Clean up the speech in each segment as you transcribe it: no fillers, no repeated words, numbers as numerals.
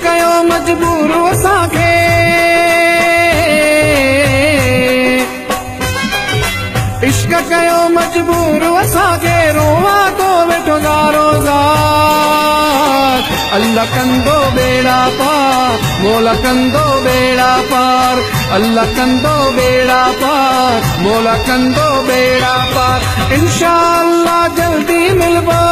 कयो मजबूर असांखे इश्क कयो मजबूर असांखे रोवा तो वेठो ज़ारो ज़ार अल्लाह कंदो बेड़ा पार मौला कंदो बेड़ा पार अल्लाह कंदो बेड़ा पार मौला कंदो बेड़ा पार इंशाअल्लाह जल्दी मिलबो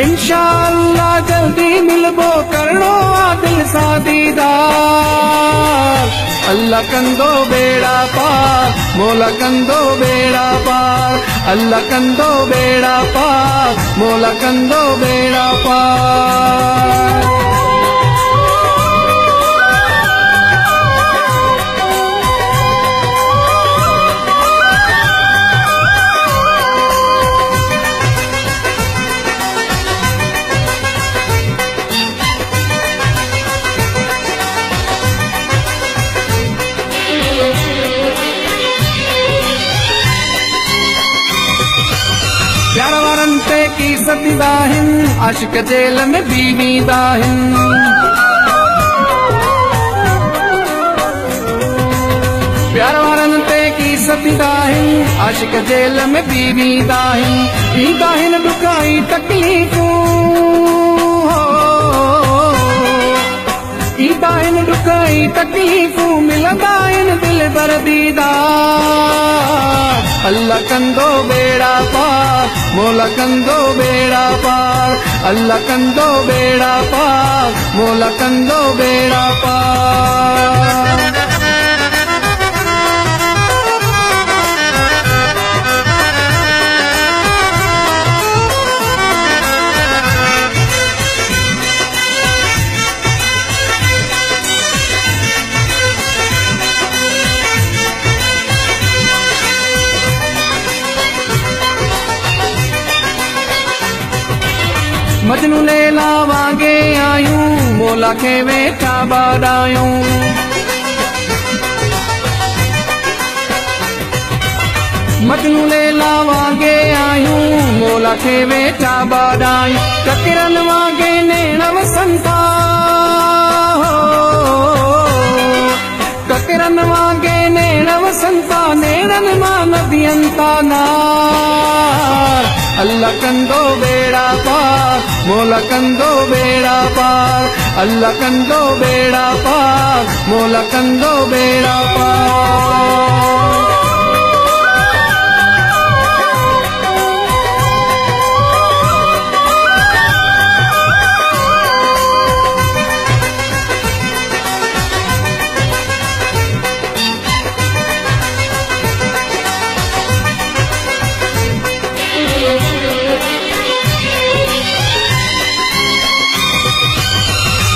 इंशाअल्लाह जल्दी मिलबो करणो आ दिल सां दीदार अल्लाह कंदो बेड़ा पार मौला कंदो बेड़ा पार अल्लाह कंदो बेड़ा पार मौला कंदो बेड़ा पार प्यार वारन ते की सदीदा आहिनि आशिक जेल में बीवीदा आहिनि प्यार वारन ते की सदीदा आहिनि आशिक जेल में बीवीदा आहिनि ईंदा आहिनि ॾुकाई तकलीफ़ूं ईंदा आहिनि ॾुकाई तकलीफ़ूं मिलंदा आहिनि दिल भर दीदार अल्लाह कंदो बेड़ा पार मौला कंदो बेड़ा पार अल्लाह कंदो बेड़ा पार मौला कंदो बेड़ा पार मजनू लैला वांगे आयूं मौला खे वेठा बाॾायूं मजनू लैला वांगे आयूं मौला खे वेठा बाॾायूं ककिरन वांगे नेण वसन था ककिरन वांगे नेण वसन था नेणन मां नदियनि था नार अल्लाह कंदो बेड़ा पार मौला कंदो बेड़ा पार अल्लाह कंदो बेड़ा पार मौला कंदो बेड़ा पार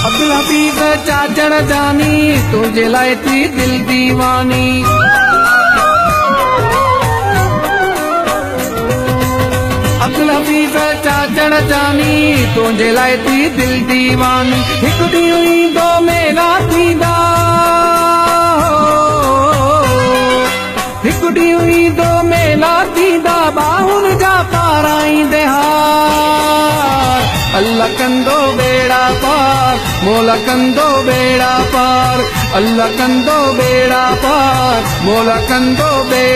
अब्दुल हफीज़ चाचड़ जानी तुझे लाए थी दिल दीवानी अब्दुल हफीज़ चाचड़ जानी तुझे लाए थी दिल दीवानी हिकु ॾींहुं ईंदो मेला थींदा हिकु ॾींहुं ईंदो मेला थींदा बाहुनि जा पाराईंदे हार अल्लाह कंदो बेड़ा पार मौला कंदो बेड़ा पार अल्लाह कंदो बेड़ा पार मौला कंदो बेड़ा